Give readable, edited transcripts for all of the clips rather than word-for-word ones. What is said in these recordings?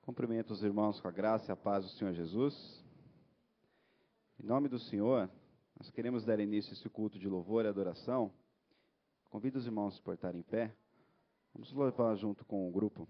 Cumprimento os irmãos com a graça e a paz do Senhor Jesus. Em nome do Senhor, nós queremos dar início a esse culto de louvor e adoração. Convido os irmãos a se portarem em pé. Vamos louvar junto com o grupo.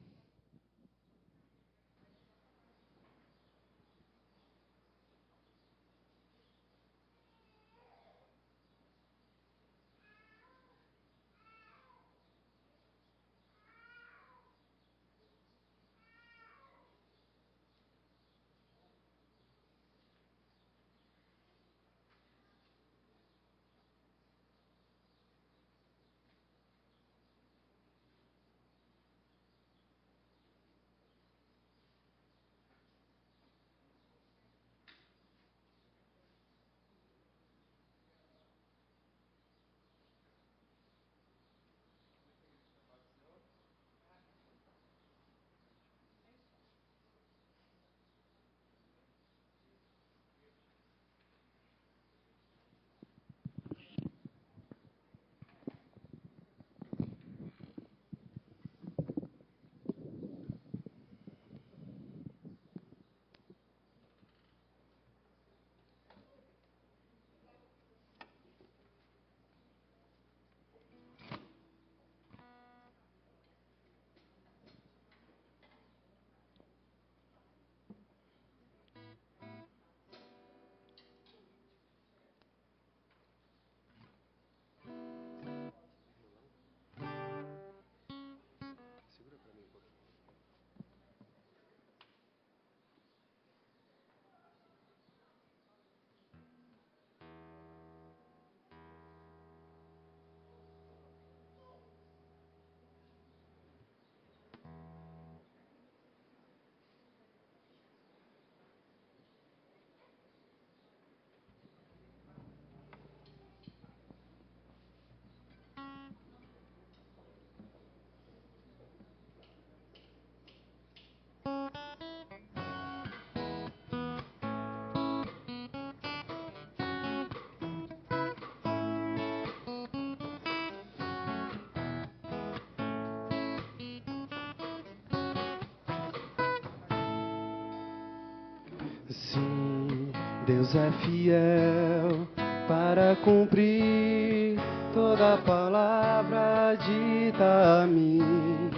Sim, Deus é fiel para cumprir toda palavra dita a mim.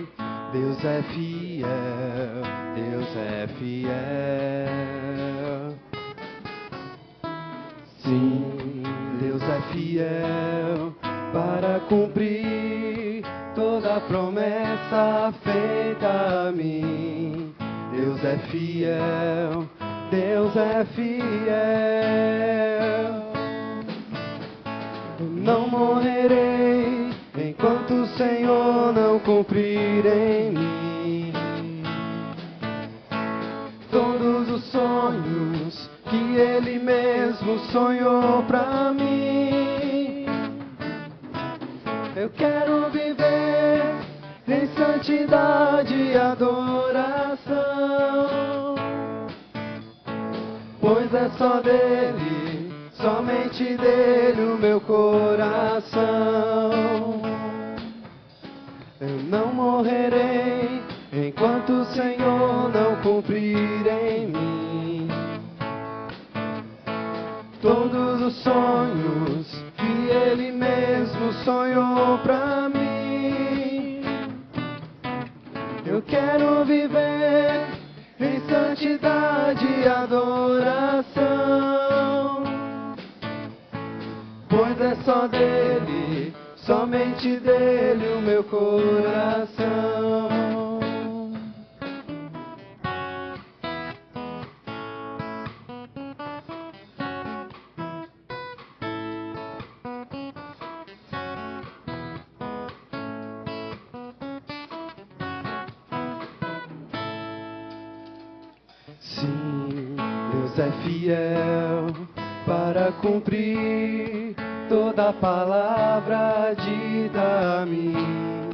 Deus é fiel, Deus é fiel. Sim, Deus é fiel para cumprir toda promessa feita a mim. Deus é fiel, Deus é fiel. Não morrerei enquanto o Senhor não cumprir em mim todos os sonhos que Ele mesmo sonhou pra mim. Eu quero viver em santidade e adoração, pois é só dele, somente dele o meu coração. Eu não morrerei enquanto o Senhor não cumprir em mim todos os sonhos que Ele mesmo sonhou pra mim. Eu quero viver em santidade e adoração, pois é só dele, somente dele o meu coração. Sim, Deus é fiel para cumprir toda palavra dita a mim.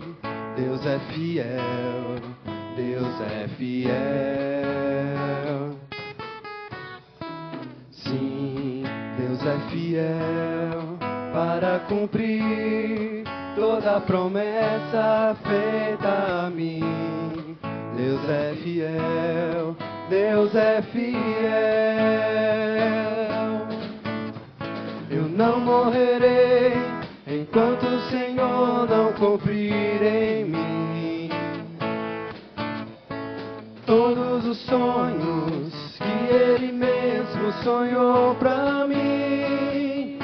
Deus é fiel, Deus é fiel. Sim, Deus é fiel para cumprir toda promessa feita a mim. Deus é fiel, Deus é fiel. Eu não morrerei enquanto o Senhor não cumprir em mim todos os sonhos que Ele mesmo sonhou pra mim.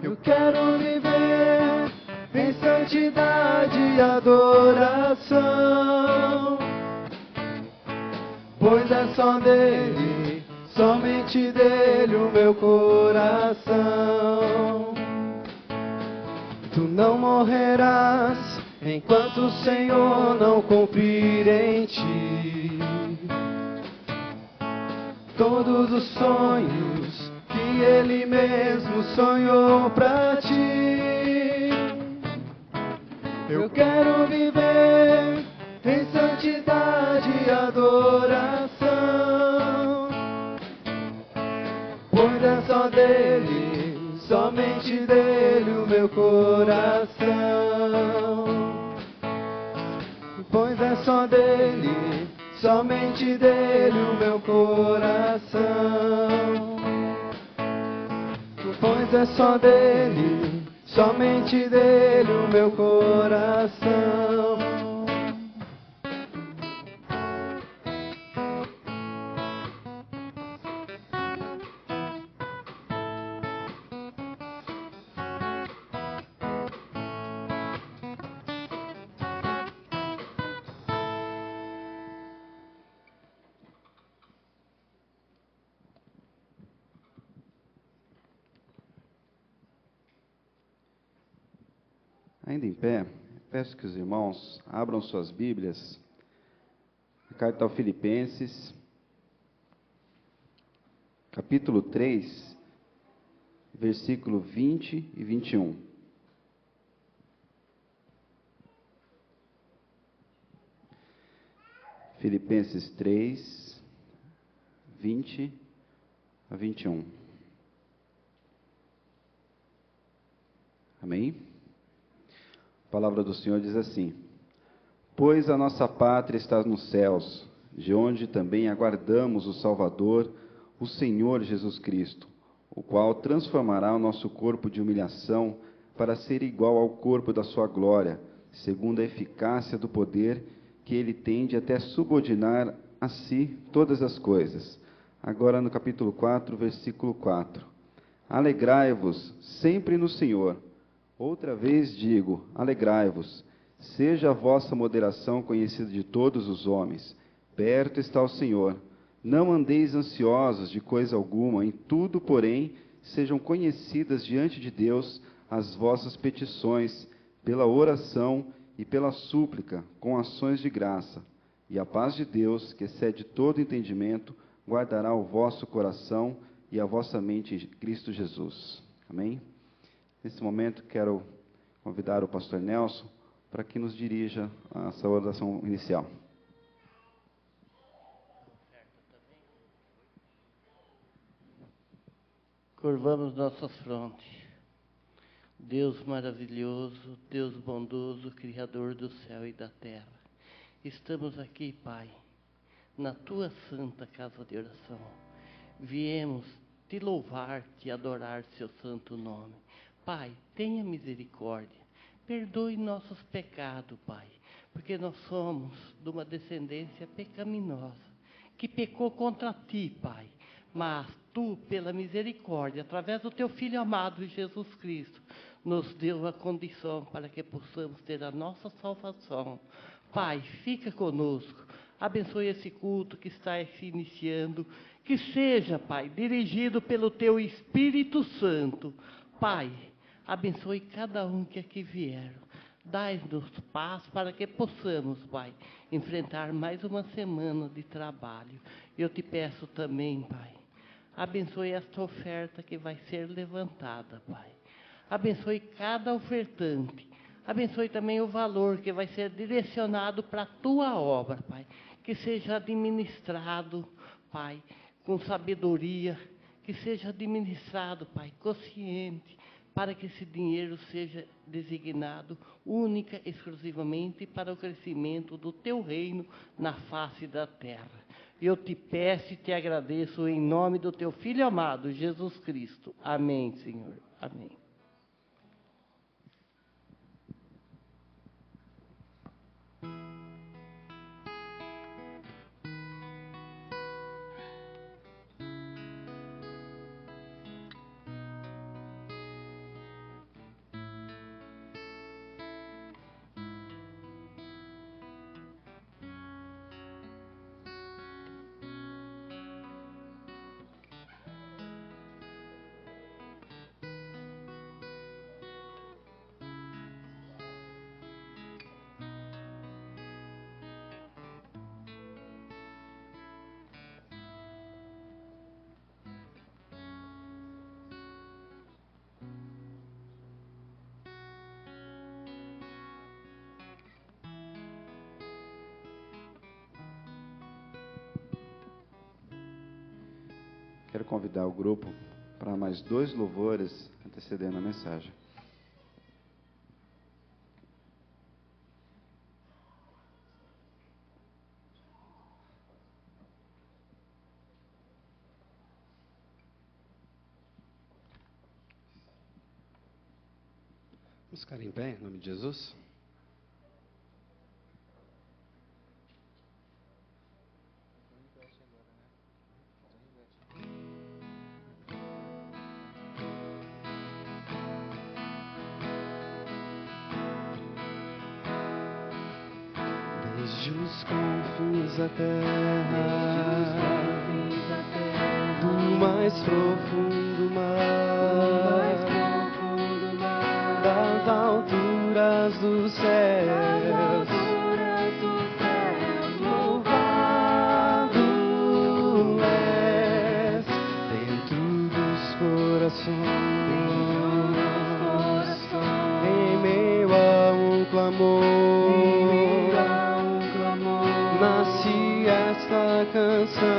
Eu quero viver em santidade e adoração, pois é só dele, somente dele o meu coração. Tu não morrerás enquanto o Senhor não cumprir em ti todos os sonhos que Ele mesmo sonhou pra ti. Eu quero viver em santidade e adoração, pois é só dele, somente dele o meu coração. Pois é só dele, somente dele o meu coração. Pois é só dele, somente dele o meu coração. Ainda em pé, peço que os irmãos abram suas Bíblias, a carta aos Filipenses, capítulo 3, versículo 20 e 21. Filipenses 3, 20 a 21. Amém? A palavra do Senhor diz assim: pois a nossa pátria está nos céus, de onde também aguardamos o Salvador, o Senhor Jesus Cristo, o qual transformará o nosso corpo de humilhação para ser igual ao corpo da sua glória, segundo a eficácia do poder que ele tem de até subordinar a si todas as coisas. Agora no capítulo 4, versículo 4. Alegrai-vos sempre no Senhor. Outra vez digo, alegrai-vos. Seja a vossa moderação conhecida de todos os homens. Perto está o Senhor. Não andeis ansiosos de coisa alguma, em tudo, porém, sejam conhecidas diante de Deus as vossas petições, pela oração e pela súplica, com ações de graça. E a paz de Deus, que excede todo entendimento, guardará o vosso coração e a vossa mente em Cristo Jesus. Amém? Nesse momento, quero convidar o pastor Nelson para que nos dirija a essa oração inicial. Curvamos nossas frontes. Deus maravilhoso, Deus bondoso, Criador do céu e da terra. Estamos aqui, Pai, na Tua santa casa de oração. Viemos Te louvar, Te adorar Seu santo nome. Pai, tenha misericórdia. Perdoe nossos pecados, Pai, porque nós somos de uma descendência pecaminosa, que pecou contra Ti, Pai. Mas Tu, pela misericórdia, através do Teu Filho amado, Jesus Cristo, nos deu a condição para que possamos ter a nossa salvação. Pai, fica conosco. Abençoe esse culto que está se iniciando. Que seja, Pai, dirigido pelo Teu Espírito Santo. Pai, abençoe cada um que aqui vieram. Dai-nos paz para que possamos, Pai, enfrentar mais uma semana de trabalho. Eu te peço também, Pai, abençoe esta oferta que vai ser levantada, Pai. Abençoe cada ofertante. Abençoe também o valor que vai ser direcionado para a Tua obra, Pai. Que seja administrado, Pai, com sabedoria. Que seja administrado, Pai, consciente. para que esse dinheiro seja designado única e exclusivamente para o crescimento do teu reino na face da terra. Eu te peço e te agradeço em nome do teu Filho amado, Jesus Cristo. Amém, Senhor. Amém. Quero convidar o grupo para mais 2 louvores antecedendo a mensagem. Vamos ficar em pé, em nome de Jesus. Desde os confins da terra, do mais profundo mar, das alturas dos céus, louvado és dentro dos corações, em meio a um clamor. Nasce esta canção,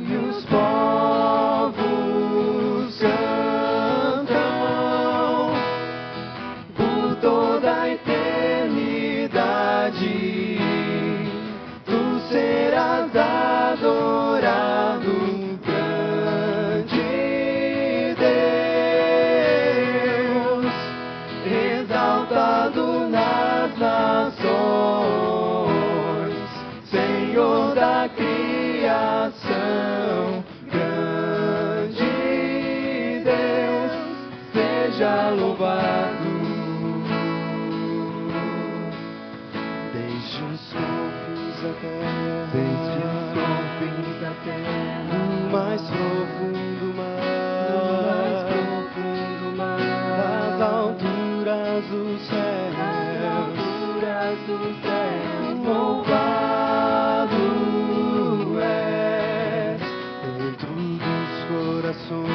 e os povos cantam por toda a eternidade. Tu serás adorado, grande Deus, exaltado nas nações, Senhor da criação, grande Deus, seja louvado. Desde os confins da terra, do mais profundo mar, das alturas dos céus, louvado és dentro dos corações,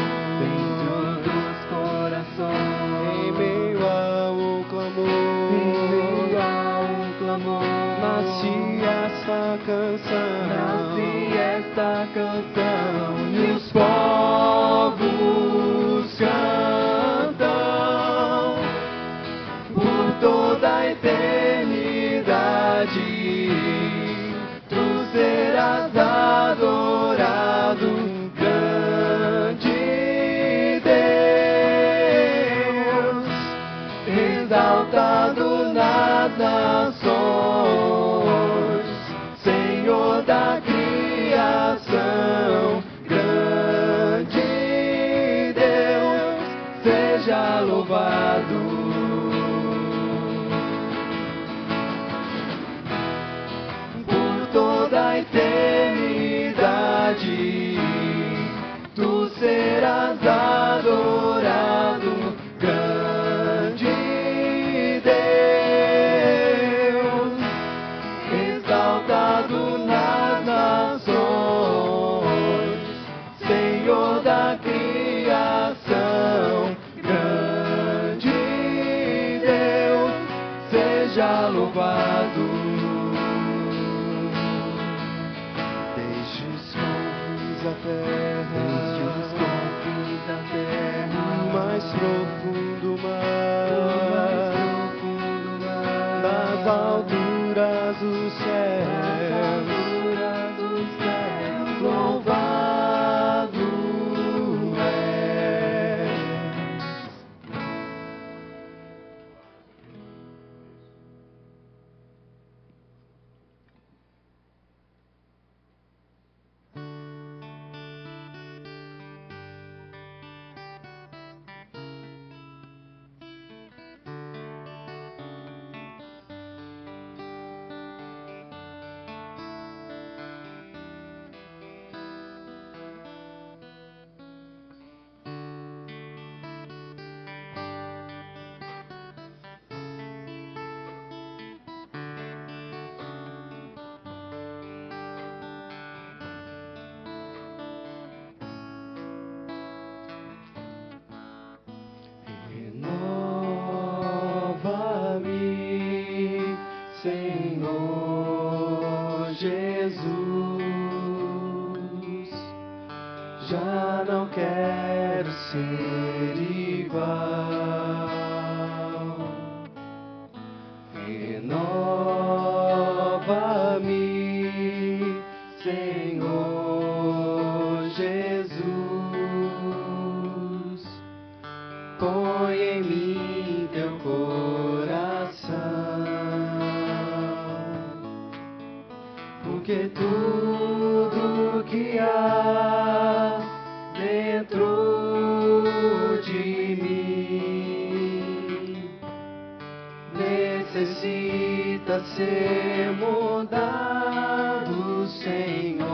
em meio ao clamor, nasce esta canção, e os povos cantam por toda a eternidade. Tu serás adorado, grande Deus, exaltado nas nações, Senhor da criação, grande Deus, seja louvado. Eternidade, tu serás adorado, grande Deus, exaltado nas nações, Senhor da criação, grande Deus, seja louvado. Desde os confins da alturas dos céus, louvado és. Renova-me, Senhor Jesus, já não quero ser igual. Renova-me, Senhor Jesus, põe em mim teu coração, porque tudo que há dentro de mim necessita ser mudado, Senhor,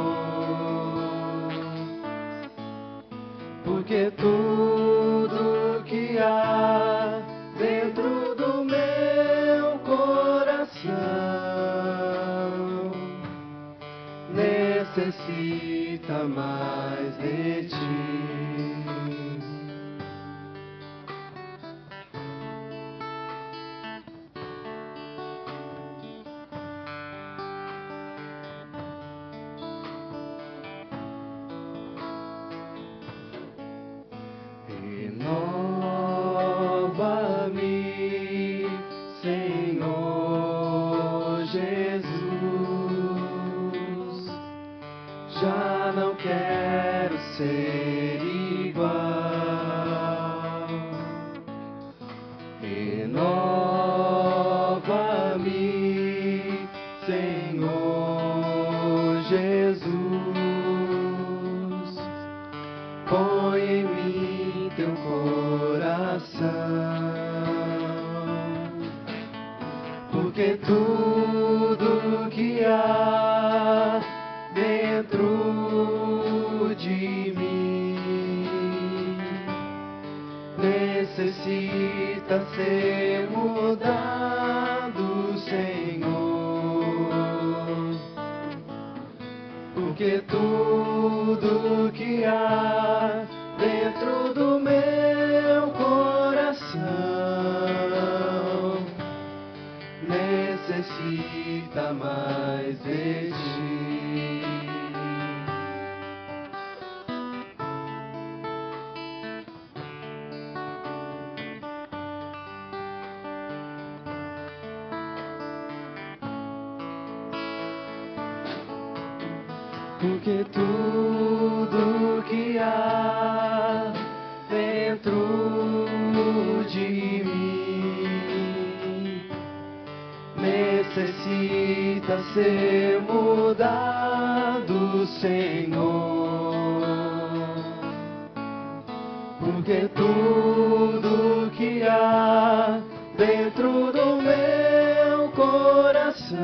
porque tudo que há dentro do meu coração necessita mais de ti. Renova-me, Senhor Jesus, já não quero ser igual. Renova-me, Senhor Jesus, põe em mim teu coração, porque tudo que há dentro de mim necessita ser mudado, Senhor, porque tudo que há dentro do meu coração necessita mais de ti. Porque tudo que há dentro de mim necessita ser mudado, Senhor, porque tudo que há dentro do meu coração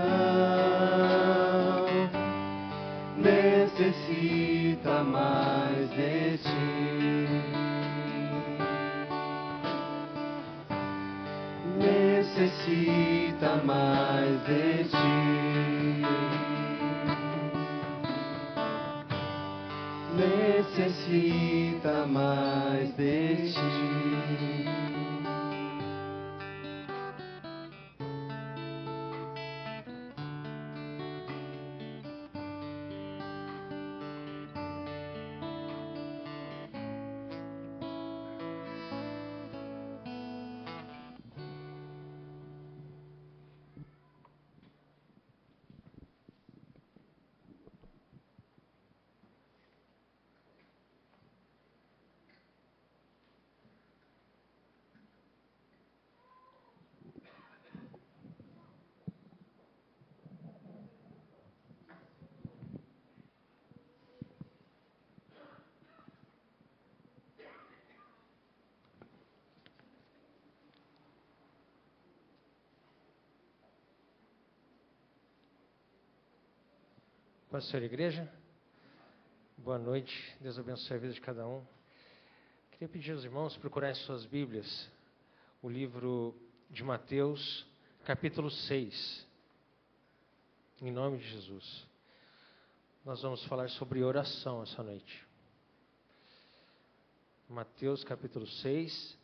necessita mais de ti, necessita mais de ti, necessita mais de ti. Paz do Senhor, igreja. Boa noite. Deus abençoe a vida de cada um. Queria pedir aos irmãos procurarem suas Bíblias o livro de Mateus, capítulo 6. Em nome de Jesus. Nós vamos falar sobre oração essa noite. Mateus, capítulo 6,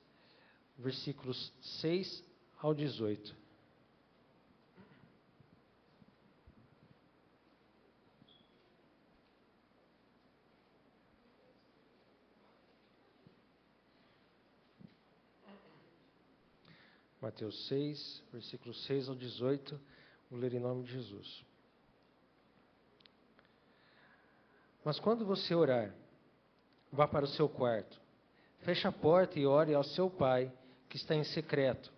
versículos 6 ao 18. Mateus 6, versículos 6 ao 18, vou ler em nome de Jesus. Mas quando você orar, vá para o seu quarto, feche a porta e ore ao seu pai, que está em secreto.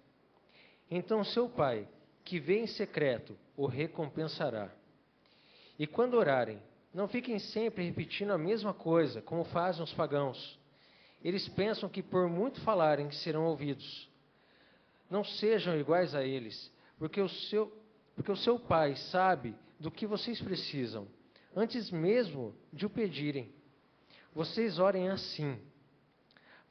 Então seu pai, que vê em secreto, o recompensará. E quando orarem, não fiquem sempre repetindo a mesma coisa, como fazem os pagãos. Eles pensam que por muito falarem serão ouvidos. Não sejam iguais a eles, porque o seu pai sabe do que vocês precisam, antes mesmo de o pedirem. Vocês orem assim: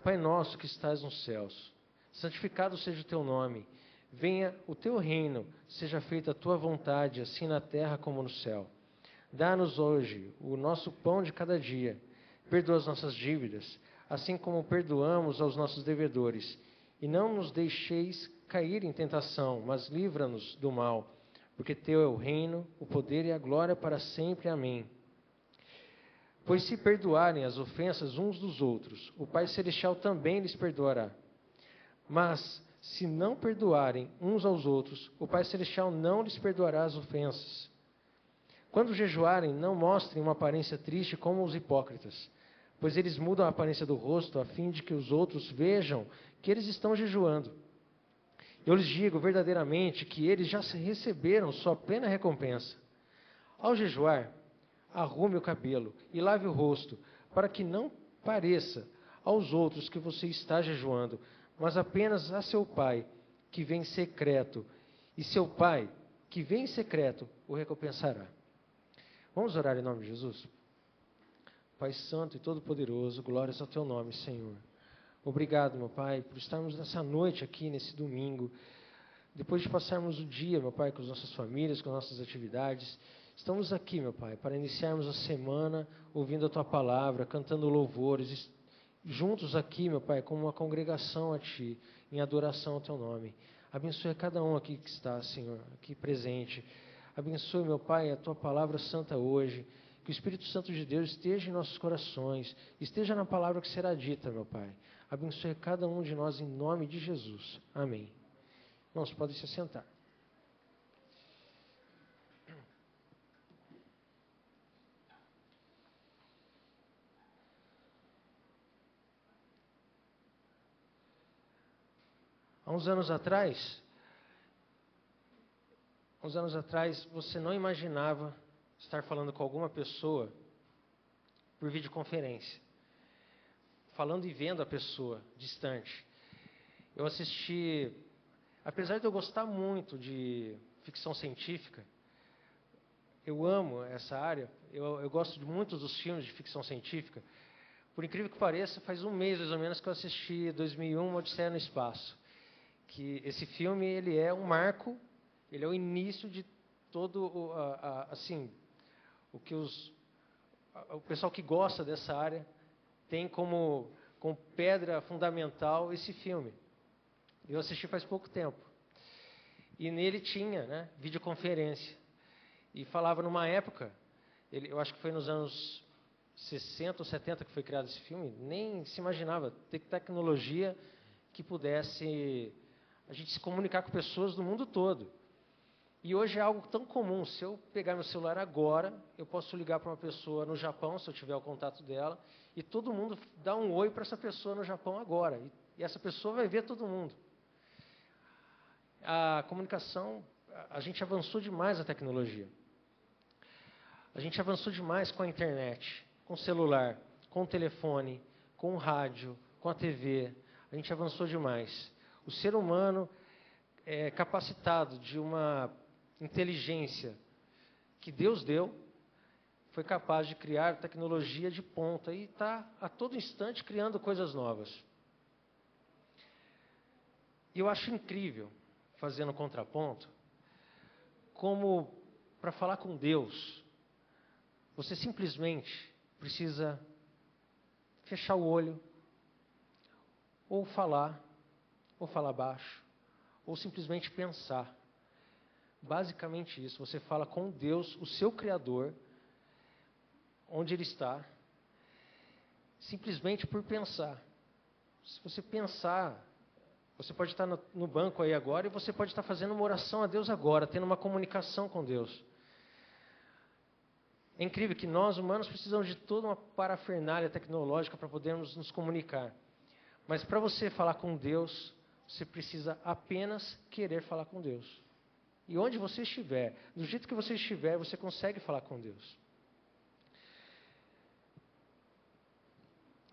Pai nosso que estás nos céus, santificado seja o teu nome, venha o teu reino, seja feita a tua vontade, assim na terra como no céu. Dá-nos hoje o nosso pão de cada dia, perdoa as nossas dívidas, assim como perdoamos aos nossos devedores. E não nos deixeis cair em tentação, mas livra-nos do mal, porque teu é o reino, o poder e a glória para sempre. Amém. Pois se perdoarem as ofensas uns dos outros, o Pai Celestial também lhes perdoará. Mas se não perdoarem uns aos outros, o Pai Celestial não lhes perdoará as ofensas. Quando jejuarem, não mostrem uma aparência triste como os hipócritas, pois eles mudam a aparência do rosto a fim de que os outros vejam que eles estão jejuando. Eu lhes digo verdadeiramente que eles já receberam sua plena recompensa. Ao jejuar, arrume o cabelo e lave o rosto, para que não pareça aos outros que você está jejuando, mas apenas a seu Pai, que vem em secreto, e seu Pai, que vem em secreto, o recompensará. Vamos orar em nome de Jesus? Pai Santo e Todo-Poderoso, glórias ao teu nome, Senhor. Obrigado, meu Pai, por estarmos nessa noite aqui, nesse domingo. Depois de passarmos o dia, meu Pai, com as nossas famílias, com as nossas atividades, estamos aqui, meu Pai, para iniciarmos a semana ouvindo a Tua palavra, cantando louvores, juntos aqui, meu Pai, como uma congregação a Ti, em adoração ao Teu nome. Abençoe a cada um aqui que está, Senhor, aqui presente. Abençoe, meu Pai, a Tua palavra santa hoje. Que o Espírito Santo de Deus esteja em nossos corações, esteja na palavra que será dita, meu Pai. Abençoe cada um de nós em nome de Jesus. Amém. Irmãos, podem se assentar. Há uns anos atrás, você não imaginava estar falando com alguma pessoa por videoconferência, falando e vendo a pessoa distante. Eu assisti, apesar de eu gostar muito de ficção científica, eu amo essa área, eu gosto muito dos filmes de ficção científica. Por incrível que pareça, faz um mês mais ou menos que eu assisti 2001, Uma Odisseia no Espaço. Que esse filme, ele é um marco, ele é o início de todo assim, o que o pessoal que gosta dessa área tem como pedra fundamental esse filme. Eu assisti faz pouco tempo. E nele tinha, né, videoconferência. E falava numa época, eu acho que foi nos anos 60 ou 70 que foi criado esse filme, nem se imaginava ter tecnologia que pudesse a gente se comunicar com pessoas do mundo todo. E hoje é algo tão comum. Se eu pegar meu celular agora, eu posso ligar para uma pessoa no Japão, se eu tiver o contato dela, e todo mundo dá um oi para essa pessoa no Japão agora. E essa pessoa vai ver todo mundo. A comunicação, a gente avançou demais na tecnologia. A gente avançou demais com a internet, com o celular, com o telefone, com o rádio, com a TV. A gente avançou demais. O ser humano é capacitado de uma inteligência que Deus deu, foi capaz de criar tecnologia de ponta e está a todo instante criando coisas novas. E eu acho incrível, fazendo contraponto, como para falar com Deus, você simplesmente precisa fechar o olho, ou falar baixo, ou simplesmente pensar. Basicamente isso, você fala com Deus, o seu Criador, onde Ele está, simplesmente por pensar. Se você pensar, você pode estar no banco aí agora e você pode estar fazendo uma oração a Deus agora, tendo uma comunicação com Deus. É incrível que nós, humanos, precisamos de toda uma parafernália tecnológica para podermos nos comunicar. Mas para você falar com Deus, você precisa apenas querer falar com Deus. E onde você estiver, do jeito que você estiver, você consegue falar com Deus.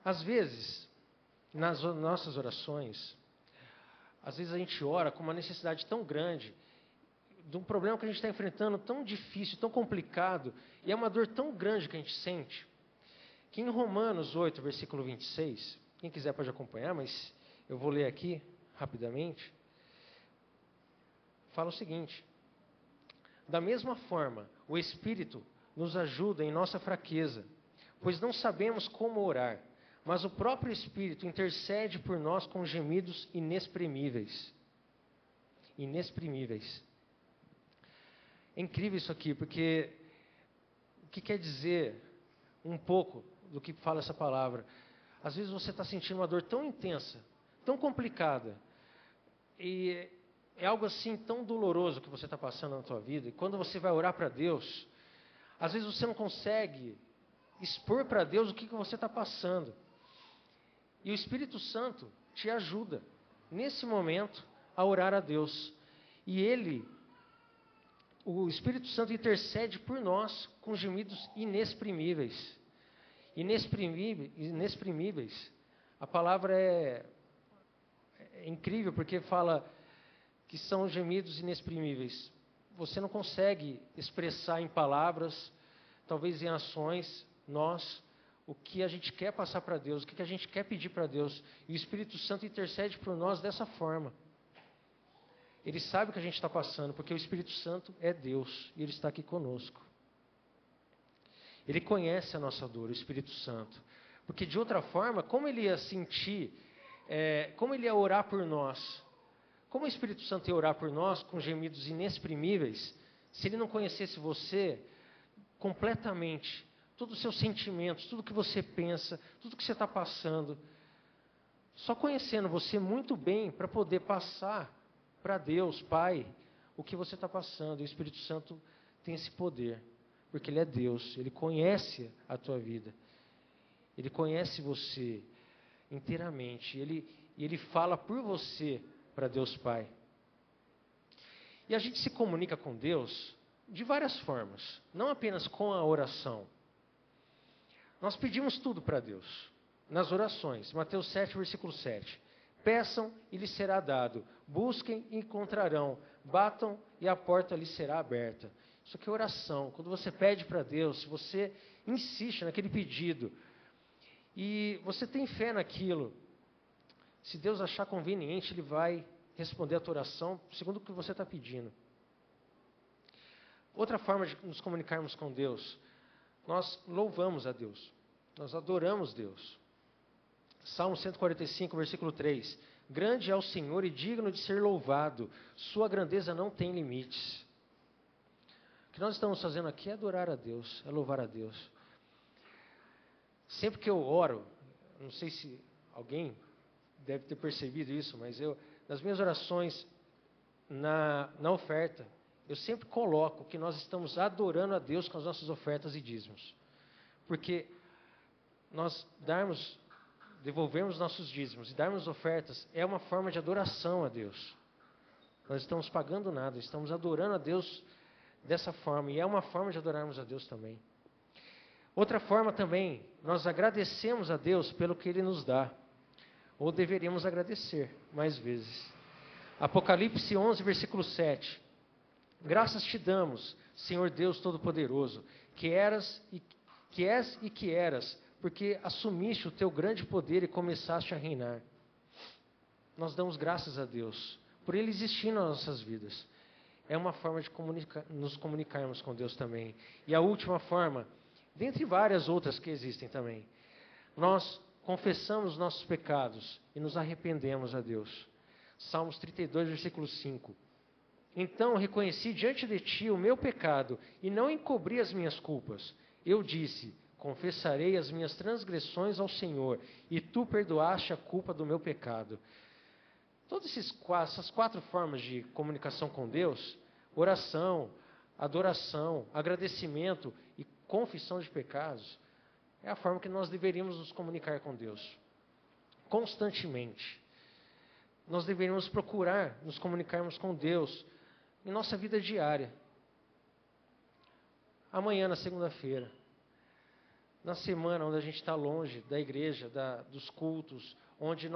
Às vezes, nas nossas orações, às vezes a gente ora com uma necessidade tão grande, de um problema que a gente está enfrentando tão difícil, tão complicado, e é uma dor tão grande que a gente sente, que em Romanos 8, versículo 26, quem quiser pode acompanhar, mas eu vou ler aqui rapidamente, fala o seguinte: da mesma forma, o Espírito nos ajuda em nossa fraqueza, pois não sabemos como orar, mas o próprio Espírito intercede por nós com gemidos inexprimíveis. Inexprimíveis. É incrível isso aqui, porque o que quer dizer um pouco do que fala essa palavra? Às vezes você está sentindo uma dor tão intensa, tão complicada, e é algo assim tão doloroso que você está passando na tua vida, e quando você vai orar para Deus, às vezes você não consegue expor para Deus o que você está passando. E o Espírito Santo te ajuda, nesse momento, a orar a Deus. E o Espírito Santo intercede por nós com gemidos inexprimíveis. Inexprimíveis. A palavra é incrível, porque fala que são gemidos inexprimíveis. Você não consegue expressar em palavras, talvez em ações, o que a gente quer passar para Deus, o que a gente quer pedir para Deus. E o Espírito Santo intercede por nós dessa forma. Ele sabe o que a gente está passando, porque o Espírito Santo é Deus e Ele está aqui conosco. Ele conhece a nossa dor, o Espírito Santo. Porque de outra forma, como Ele ia sentir, como Ele ia orar por nós? Como o Espírito Santo ia orar por nós com gemidos inexprimíveis, se Ele não conhecesse você completamente, todos os seus sentimentos, tudo que você pensa, tudo que você está passando, só conhecendo você muito bem para poder passar para Deus, Pai, o que você está passando. E o Espírito Santo tem esse poder, porque Ele é Deus, Ele conhece a tua vida, Ele conhece você inteiramente, e Ele fala por você para Deus Pai. E a gente se comunica com Deus de várias formas, não apenas com a oração. Nós pedimos tudo para Deus, nas orações. Mateus 7, versículo 7. Peçam e lhes será dado, busquem e encontrarão, batam e a porta lhes será aberta. Isso aqui é oração. Quando você pede para Deus, se você insiste naquele pedido, e você tem fé naquilo, se Deus achar conveniente, Ele vai responder a tua oração segundo o que você está pedindo. Outra forma de nos comunicarmos com Deus, nós louvamos a Deus, nós adoramos Deus. Salmo 145, versículo 3. Grande é o Senhor e digno de ser louvado, sua grandeza não tem limites. O que nós estamos fazendo aqui é adorar a Deus, é louvar a Deus. Sempre que eu oro, não sei se alguém deve ter percebido isso, mas nas minhas orações, na oferta, eu sempre coloco que nós estamos adorando a Deus com as nossas ofertas e dízimos. Porque nós devolvermos nossos dízimos e darmos ofertas é uma forma de adoração a Deus. Nós estamos pagando nada, estamos adorando a Deus dessa forma, e é uma forma de adorarmos a Deus também. Outra forma também, nós agradecemos a Deus pelo que Ele nos dá, ou deveríamos agradecer mais vezes. Apocalipse 11, versículo 7. Graças te damos, Senhor Deus Todo-Poderoso, que eras que és e que eras, porque assumiste o teu grande poder e começaste a reinar. Nós damos graças a Deus por Ele existir nas nossas vidas. É uma forma de nos comunicarmos com Deus também. E a última forma, dentre várias outras que existem também, nós confessamos nossos pecados e nos arrependemos a Deus. Salmos 32, versículo 5. Então reconheci diante de ti o meu pecado e não encobri as minhas culpas. Eu disse, confessarei as minhas transgressões ao Senhor, e tu perdoaste a culpa do meu pecado. Todas essas 4 formas de comunicação com Deus, oração, adoração, agradecimento e confissão de pecados, é a forma que nós deveríamos nos comunicar com Deus. Constantemente. Nós deveríamos procurar nos comunicarmos com Deus em nossa vida diária. Amanhã, na segunda-feira, na semana onde a gente está longe da igreja, dos cultos, onde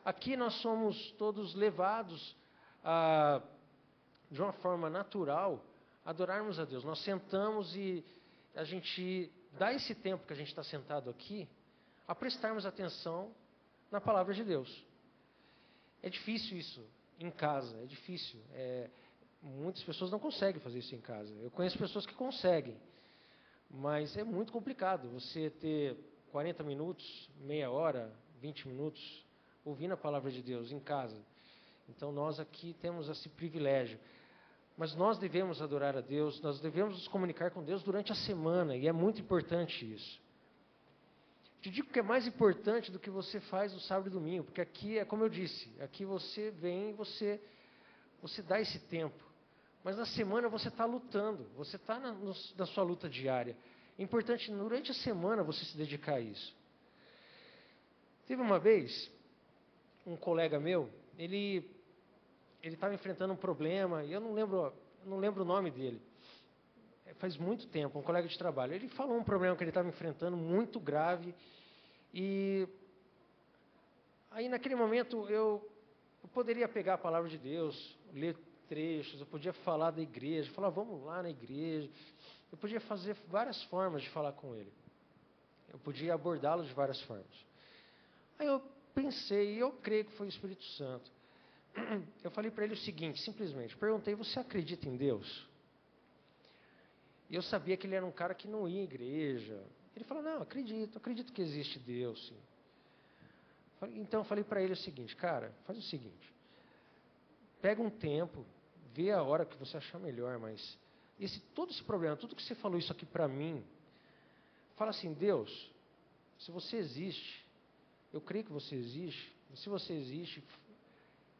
aqui nós somos todos levados de uma forma natural, a adorarmos a Deus. Nós sentamos e a gente dá esse tempo que a gente está sentado aqui, a prestarmos atenção na palavra de Deus. É difícil isso em casa, é difícil. Muitas pessoas não conseguem fazer isso em casa. Eu conheço pessoas que conseguem, mas é muito complicado você ter 40 minutos, meia hora, 20 minutos, ouvindo a palavra de Deus em casa. Então nós aqui temos esse privilégio. Mas nós devemos adorar a Deus, nós devemos nos comunicar com Deus durante a semana, e é muito importante isso. Te digo que é mais importante do que você faz no sábado e domingo, porque aqui é como eu disse, aqui você vem e você dá esse tempo. Mas na semana você está lutando, você está na sua luta diária. É importante durante a semana você se dedicar a isso. Teve uma vez, um colega meu, ele estava enfrentando um problema, e eu não lembro o nome dele. Faz muito tempo, um colega de trabalho. Ele falou um problema que ele estava enfrentando, muito grave, e aí naquele momento eu poderia pegar a palavra de Deus, ler trechos, eu podia falar da igreja, falar, vamos lá na igreja. Eu podia fazer várias formas de falar com ele. Eu podia abordá-lo de várias formas. Aí eu pensei, e eu creio que foi o Espírito Santo. Eu falei para ele o seguinte, simplesmente, perguntei, você acredita em Deus? E eu sabia que ele era um cara que não ia à igreja. Ele falou, não, acredito que existe Deus, sim. Então eu falei para ele o seguinte, cara, faz o seguinte, pega um tempo, vê a hora que você achar melhor, mas todo esse problema, tudo que você falou isso aqui para mim, fala assim, Deus, se você existe, eu creio que você existe, se você existe,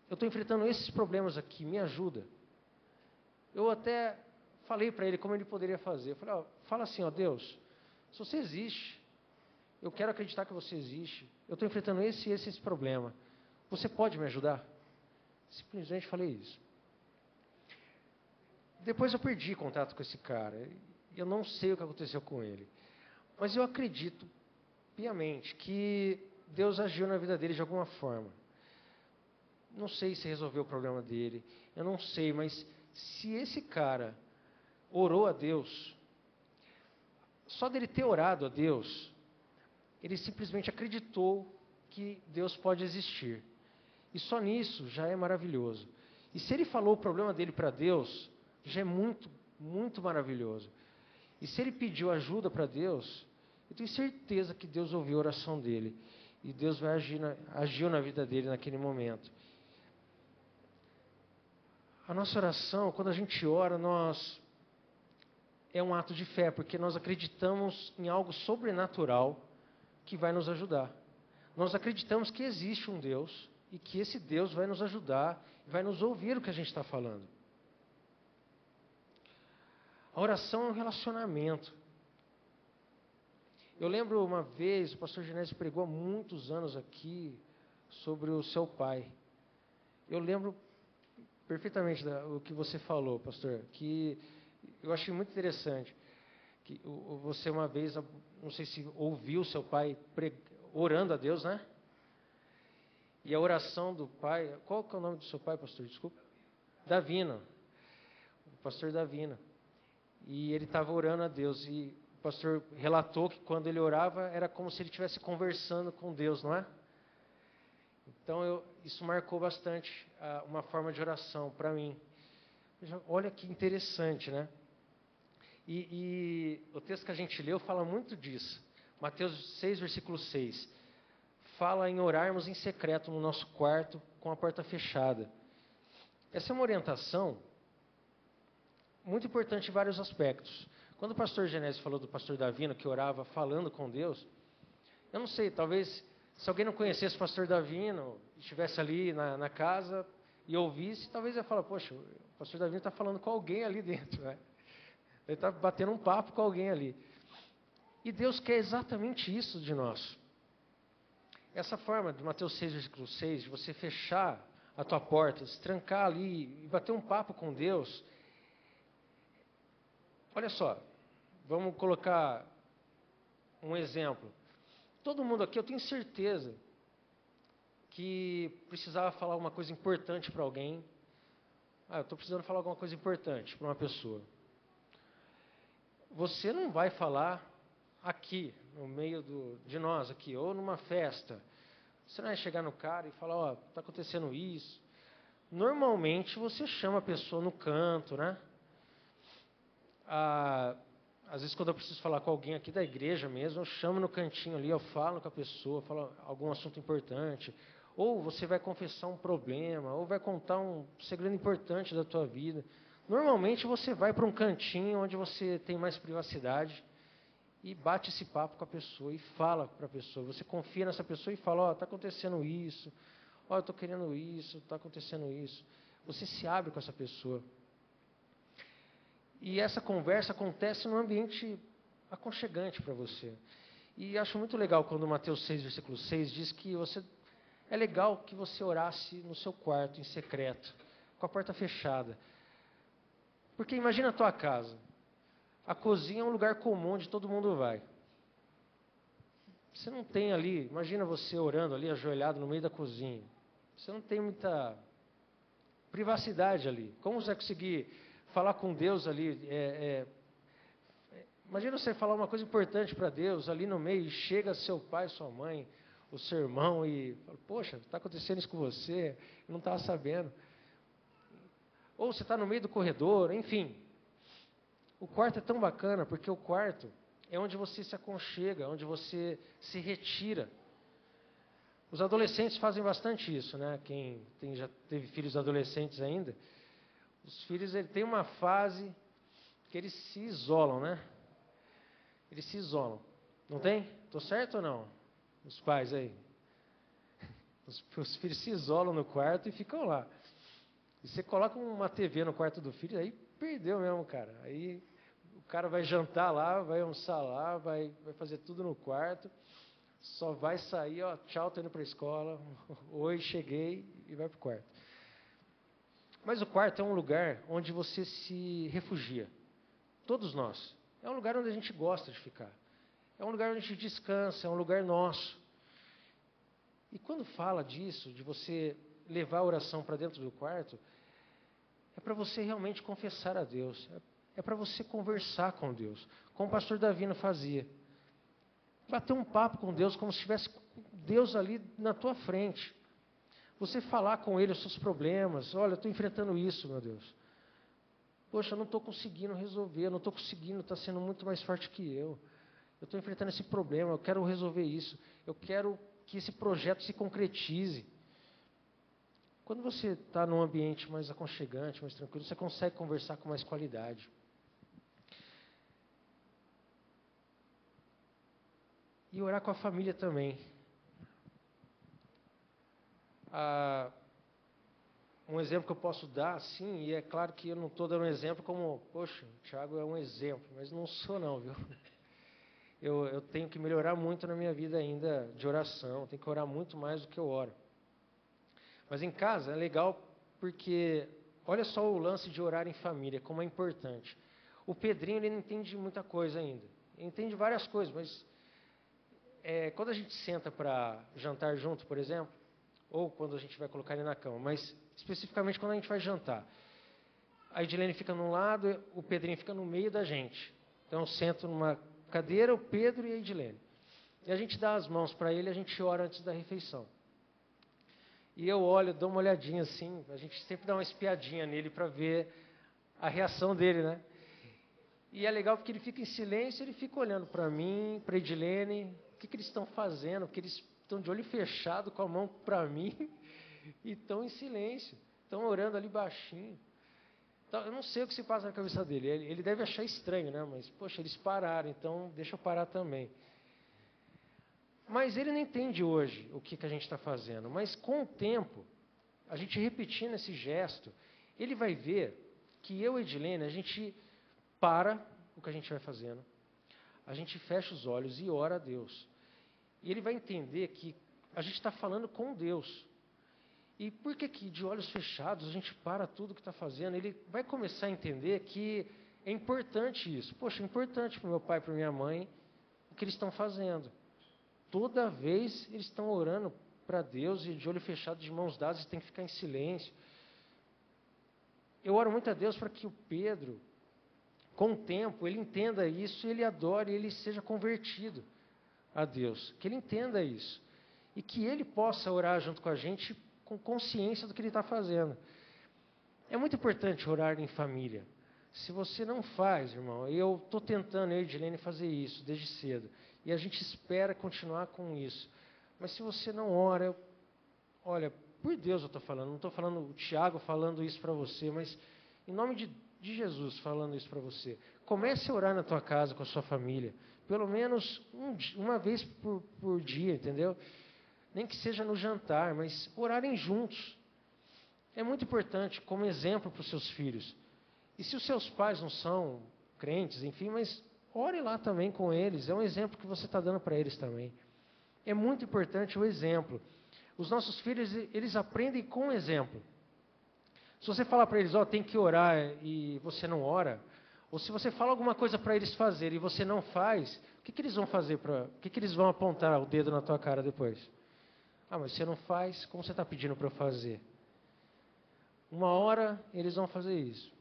eu estou enfrentando esses problemas aqui, me ajuda. Eu até falei para ele como ele poderia fazer. Eu falei, fala assim, Deus, se você existe, eu quero acreditar que você existe, eu estou enfrentando esse problema. Você pode me ajudar? Simplesmente falei isso. Depois eu perdi contato com esse cara. Eu não sei o que aconteceu com ele. Mas eu acredito piamente que Deus agiu na vida dele de alguma forma. Não sei se resolveu o problema dele. Eu não sei, mas se esse cara orou a Deus, só dele ter orado a Deus, ele simplesmente acreditou que Deus pode existir. E só nisso já é maravilhoso. E se ele falou o problema dele para Deus, já é muito, muito maravilhoso. E se ele pediu ajuda para Deus, eu tenho certeza que Deus ouviu a oração dele. E Deus agiu na vida dele naquele momento. A nossa oração, quando a gente ora, é um ato de fé, porque nós acreditamos em algo sobrenatural que vai nos ajudar. Nós acreditamos que existe um Deus e que esse Deus vai nos ajudar, vai nos ouvir o que a gente está falando. A oração é um relacionamento. Eu lembro uma vez, o pastor Genésio pregou há muitos anos aqui sobre o seu pai. Eu lembro perfeitamente o que você falou, pastor, que eu achei muito interessante. Que você uma vez, não sei se ouviu seu pai orando a Deus, né? E a oração do pai, qual que é o nome do seu pai, pastor? Desculpa. Davino. O pastor Davino. E ele estava orando a Deus. E pastor relatou que quando ele orava era como se ele estivesse conversando com Deus, não é? Então, isso marcou bastante uma forma de oração para mim. Olha que interessante, né? E o texto que a gente leu fala muito disso. Mateus 6, versículo 6. Fala em orarmos em secreto no nosso quarto com a porta fechada. Essa é uma orientação muito importante em vários aspectos. Quando o pastor Genésio falou do pastor Davino, que orava falando com Deus, eu não sei, talvez se alguém não conhecesse o pastor Davino, estivesse ali na casa e ouvisse, talvez ia falar, poxa, o pastor Davino está falando com alguém ali dentro, né? Ele está batendo um papo com alguém ali. E Deus quer exatamente isso de nós. Essa forma de Mateus 6, versículo 6, de você fechar a tua porta, se trancar ali e bater um papo com Deus. Olha só, vamos colocar um exemplo. Todo mundo aqui, eu tenho certeza que precisava falar uma coisa importante para alguém. Eu estou precisando falar alguma coisa importante para uma pessoa. Você não vai falar aqui, no meio de nós aqui, ou numa festa. Você não vai chegar no cara e falar, está acontecendo isso. Normalmente você chama a pessoa no canto, né? Às vezes quando eu preciso falar com alguém aqui da igreja mesmo, eu chamo no cantinho ali, eu falo com a pessoa, falo algum assunto importante. Ou você vai confessar um problema, ou vai contar um segredo importante da tua vida. Normalmente você vai para um cantinho onde você tem mais privacidade e bate esse papo com a pessoa e fala para a pessoa. Você confia nessa pessoa e fala, está acontecendo isso, eu estou querendo isso, está acontecendo isso. Você se abre com essa pessoa. E essa conversa acontece num ambiente aconchegante para você. E acho muito legal quando Mateus 6, versículo 6 diz que é legal que você orasse no seu quarto, em secreto, com a porta fechada. Porque imagina a tua casa. A cozinha é um lugar comum onde todo mundo vai. Você não tem ali, imagina você orando ali, ajoelhado no meio da cozinha. Você não tem muita privacidade ali. Como você vai conseguir falar com Deus ali? Imagina você falar uma coisa importante para Deus ali no meio, e chega seu pai, sua mãe, o seu irmão e fala, poxa, está acontecendo isso com você, eu não estava sabendo. Ou você está no meio do corredor, enfim. O quarto é tão bacana, porque o quarto é onde você se aconchega, onde você se retira. Os adolescentes fazem bastante isso, né? Quem já teve filhos adolescentes ainda, os filhos têm uma fase que eles se isolam, né? Eles se isolam. Não tem? Estou certo ou não? Os pais aí. Os filhos se isolam no quarto e ficam lá. E você coloca uma TV no quarto do filho, aí perdeu mesmo, cara. Aí o cara vai jantar lá, vai almoçar lá, vai fazer tudo no quarto. Só vai sair, tchau, tô indo para a escola. Oi, cheguei, e vai para o quarto. Mas o quarto é um lugar onde você se refugia. Todos nós. É um lugar onde a gente gosta de ficar. É um lugar onde a gente descansa, é um lugar nosso. E quando fala disso, de você levar a oração para dentro do quarto, é para você realmente confessar a Deus. É para você conversar com Deus, como o pastor Davino fazia. Bater um papo com Deus, como se tivesse Deus ali na tua frente. Você falar com Ele os seus problemas. Olha, eu estou enfrentando isso, meu Deus. Poxa, eu não estou conseguindo resolver, eu não estou conseguindo, está sendo muito mais forte que eu. Eu estou enfrentando esse problema, eu quero resolver isso. Eu quero que esse projeto se concretize. Quando você está num ambiente mais aconchegante, mais tranquilo, você consegue conversar com mais qualidade. E orar com a família também. Um exemplo que eu posso dar, sim, e é claro que eu não estou dando um exemplo como, poxa, o Thiago é um exemplo, mas não sou não, viu? Eu tenho que melhorar muito na minha vida ainda de oração, tenho que orar muito mais do que eu oro. Mas em casa é legal porque, olha só o lance de orar em família, como é importante. O Pedrinho, ele não entende muita coisa ainda. Ele entende várias coisas, mas quando a gente senta para jantar junto, por exemplo, ou quando a gente vai colocar ele na cama, mas especificamente quando a gente vai jantar, a Edilene fica num lado, o Pedrinho fica no meio da gente. Então eu sento numa cadeira, o Pedro e a Edilene. E a gente dá as mãos para ele, a gente ora antes da refeição. E eu olho, dou uma olhadinha assim, a gente sempre dá uma espiadinha nele para ver a reação dele, né? E é legal porque ele fica em silêncio, ele fica olhando para mim, para a Edilene, o que eles estão fazendo, porque eles estão de olho fechado com a mão para mim e estão em silêncio, estão orando ali baixinho. Então, eu não sei o que se passa na cabeça dele, ele deve achar estranho, né? Mas, poxa, eles pararam, então deixa eu parar também. Mas ele não entende hoje o que a gente está fazendo. Mas com o tempo, a gente repetindo esse gesto, ele vai ver que eu e a Edilene, a gente para o que a gente vai fazendo, a gente fecha os olhos e ora a Deus. E ele vai entender que a gente está falando com Deus. E por que de olhos fechados a gente para tudo que está fazendo? Ele vai começar a entender que é importante isso. Poxa, é importante para o meu pai e para minha mãe o que eles estão fazendo. Toda vez eles estão orando para Deus e de olho fechado, de mãos dadas, tem que ficar em silêncio. Eu oro muito a Deus para que o Pedro, com o tempo, ele entenda isso, ele adore, ele seja convertido a Deus. Que ele entenda isso. E que ele possa orar junto com a gente com consciência do que ele está fazendo. É muito importante orar em família. Se você não faz, irmão, eu estou tentando, eu e a Edilene, fazer isso desde cedo. E a gente espera continuar com isso. Mas se você não ora, olha, por Deus eu estou falando, não estou falando o Tiago falando isso para você, mas em nome de Jesus falando isso para você. Comece a orar na tua casa com a sua família, pelo menos uma vez por dia, entendeu? Nem que seja no jantar, mas orarem juntos. É muito importante como exemplo para os seus filhos. E se os seus pais não são crentes, enfim, mas ore lá também com eles. É um exemplo que você está dando para eles também. É muito importante o exemplo. Os nossos filhos, eles aprendem com o exemplo. Se você falar para eles, tem que orar e você não ora, ou se você fala alguma coisa para eles fazerem e você não faz, o que eles vão fazer? O que eles vão apontar o dedo na tua cara depois? Mas você não faz, como você está pedindo para eu fazer? Uma hora eles vão fazer isso.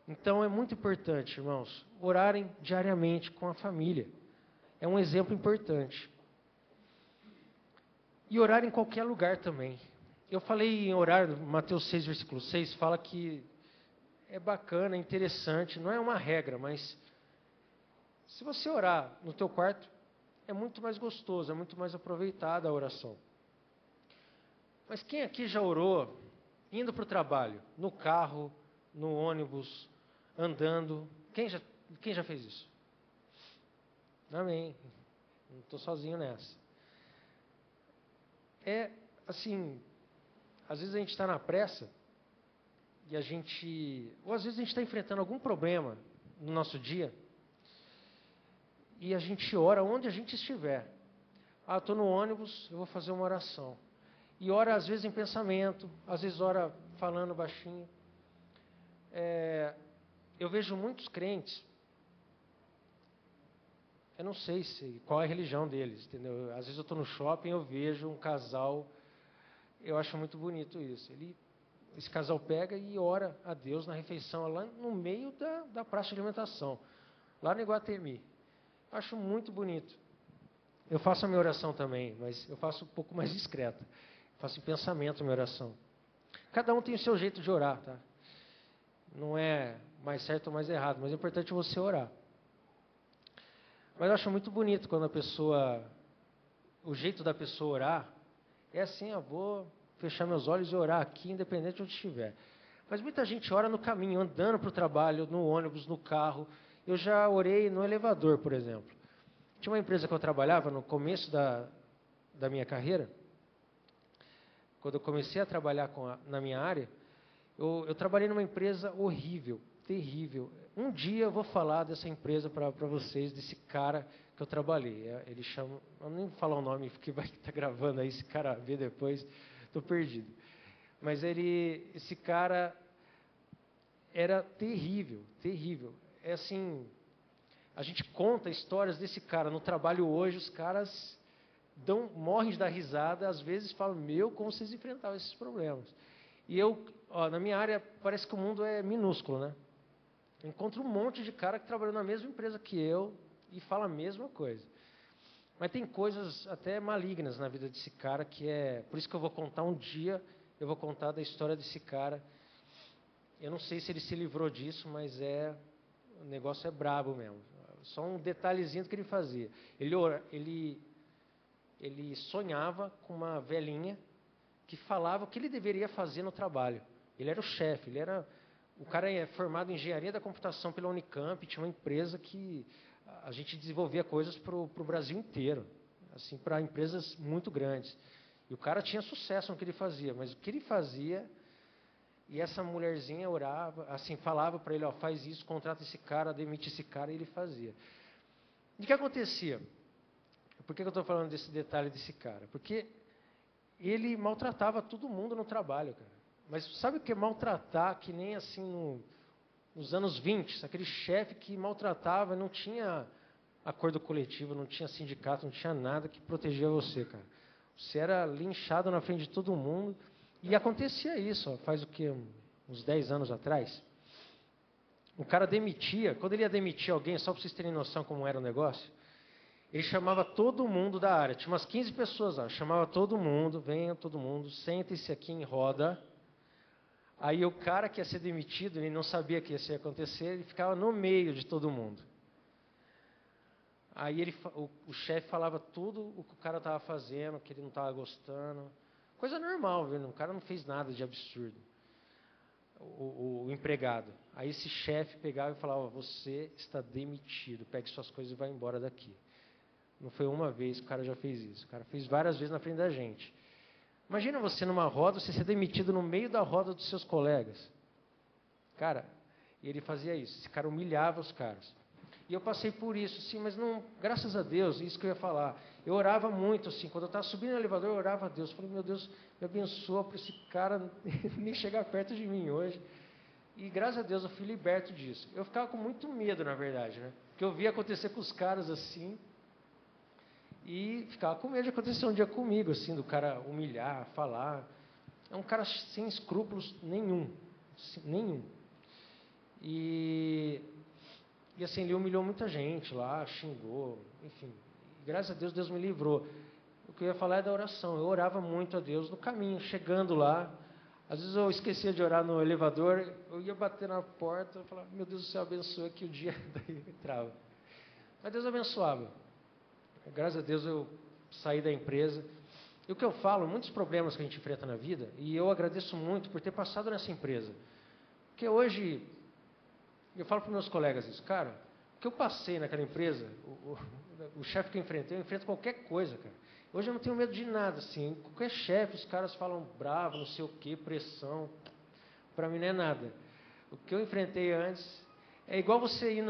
Então é muito importante, irmãos, orarem diariamente com a família. É um exemplo importante. E orar em qualquer lugar também. Eu falei em orar, Mateus 6, versículo 6, fala que é bacana, é interessante, não é uma regra, mas se você orar no teu quarto, é muito mais gostoso, é muito mais aproveitada a oração. Mas quem aqui já orou indo para o trabalho, no carro, no ônibus, andando? Quem já fez isso? Amém. Não estou sozinho nessa. É assim, às vezes a gente está na pressa e ou às vezes a gente está enfrentando algum problema no nosso dia e a gente ora onde a gente estiver. Estou no ônibus, eu vou fazer uma oração. E ora às vezes em pensamento, às vezes ora falando baixinho. Eu vejo muitos crentes, eu não sei qual é a religião deles, entendeu? Às vezes eu estou no shopping, eu vejo um casal, eu acho muito bonito isso. Esse casal pega e ora a Deus na refeição, lá no meio da praça de alimentação, lá no Iguatemi. Eu acho muito bonito. Eu faço a minha oração também, mas eu faço um pouco mais discreta. Eu faço em pensamento a minha oração. Cada um tem o seu jeito de orar, tá? Não é mais certo ou mais errado, mas é importante você orar. Mas eu acho muito bonito quando o jeito da pessoa orar, é assim, eu vou fechar meus olhos e orar aqui, independente de onde estiver. Mas muita gente ora no caminho, andando para o trabalho, no ônibus, no carro. Eu já orei no elevador, por exemplo. Tinha uma empresa que eu trabalhava no começo da minha carreira. Quando eu comecei a trabalhar na minha área, eu trabalhei numa empresa horrível, terrível. Um dia eu vou falar dessa empresa para vocês, desse cara que eu trabalhei. Ele chama, eu nem vou falar o nome, porque vai estar gravando aí, esse cara vê depois, estou perdido. Mas esse cara era terrível, terrível. É assim, a gente conta histórias desse cara no trabalho hoje, os caras morrem de dar risada, às vezes falam, como vocês enfrentavam esses problemas? E na minha área, parece que o mundo é minúsculo, né? Eu encontro um monte de cara que trabalhou na mesma empresa que eu e fala a mesma coisa. Mas tem coisas até malignas na vida desse cara que é... Por isso que eu vou contar um dia, eu vou contar da história desse cara. Eu não sei se ele se livrou disso, mas o negócio é brabo mesmo. Só um detalhezinho do que ele fazia. Ele sonhava com uma velhinha que falava o que ele deveria fazer no trabalho. Ele era o chefe, o cara é formado em engenharia da computação pela Unicamp, tinha uma empresa que a gente desenvolvia coisas para o Brasil inteiro, assim, para empresas muito grandes. E o cara tinha sucesso no que ele fazia, mas o que ele fazia, e essa mulherzinha orava, assim, falava para ele, ó, faz isso, contrata esse cara, demite esse cara, e ele fazia. E o que acontecia? Por que eu estou falando desse detalhe desse cara? Porque ele maltratava todo mundo no trabalho, cara. Mas sabe o que é maltratar, que nem assim nos anos 20, aquele chefe que maltratava, não tinha acordo coletivo, não tinha sindicato, não tinha nada que protegia você, cara. Você era linchado na frente de todo mundo. E acontecia isso, ó, faz o quê? Uns 10 anos atrás. O cara demitia, quando ele ia demitir alguém, só para vocês terem noção como era o negócio, ele chamava todo mundo da área, tinha umas 15 pessoas lá, chamava todo mundo, venha todo mundo, sentem-se aqui em roda. Aí o cara que ia ser demitido, ele não sabia que isso ia acontecer, ele ficava no meio de todo mundo. Aí o chefe falava tudo o que o cara estava fazendo, que ele não estava gostando. Coisa normal, viu? O cara não fez nada de absurdo. O empregado. Aí esse chefe pegava e falava, você está demitido, pegue suas coisas e vai embora daqui. Não foi uma vez que o cara já fez isso. O cara fez várias vezes na frente da gente. Imagina você numa roda, você ser demitido no meio da roda dos seus colegas. Cara, e ele fazia isso. Esse cara humilhava os caras. E eu passei por isso, sim, mas não, graças a Deus, isso que eu ia falar. Eu orava muito, assim, quando eu estava subindo no elevador, eu orava a Deus. Eu falei, meu Deus, me abençoa para esse cara nem chegar perto de mim hoje. E graças a Deus eu fui liberto disso. Eu ficava com muito medo, na verdade, né? Porque eu via acontecer com os caras assim. E ficava com medo de acontecer um dia comigo, assim, do cara humilhar, falar. É um cara sem escrúpulos nenhum. Nenhum. E assim, ele humilhou muita gente lá, xingou, enfim. E, graças a Deus, Deus me livrou. O que eu ia falar é da oração. Eu orava muito a Deus no caminho, chegando lá. Às vezes eu esquecia de orar no elevador, eu ia bater na porta, eu falava, meu Deus do céu, abençoa que o dia daí eu entrava. Mas Deus abençoava. Graças a Deus eu saí da empresa. E o que eu falo, muitos problemas que a gente enfrenta na vida, e eu agradeço muito por ter passado nessa empresa. Porque hoje, eu falo para os meus colegas isso, cara, o que eu passei naquela empresa, o chefe que eu enfrento qualquer coisa, cara. Hoje eu não tenho medo de nada, assim, qualquer chefe, os caras falam bravo, não sei o que, pressão, para mim não é nada. O que eu enfrentei antes, é igual você ir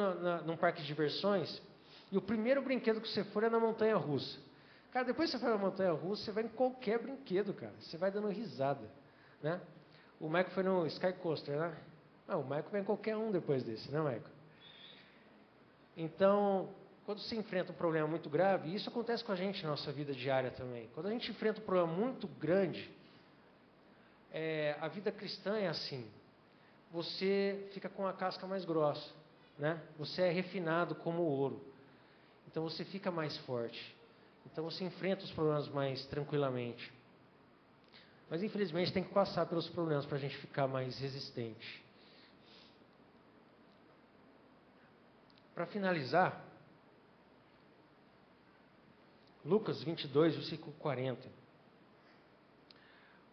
num parque de diversões, e o primeiro brinquedo que você for é na montanha-russa. Cara, depois que você for na montanha-russa, você vai em qualquer brinquedo, cara. Você vai dando risada, né? O Michael foi no Sky Coaster, né? Não, o Michael vai em qualquer um depois desse, né, Michael? Então, quando você enfrenta um problema muito grave, e isso acontece com a gente na nossa vida diária também. Quando a gente enfrenta um problema muito grande, a vida cristã é assim. Você fica com a casca mais grossa, né? Você é refinado como ouro. Então você fica mais forte. Então você enfrenta os problemas mais tranquilamente. Mas infelizmente tem que passar pelos problemas para a gente ficar mais resistente. Para finalizar, Lucas 22, versículo 40.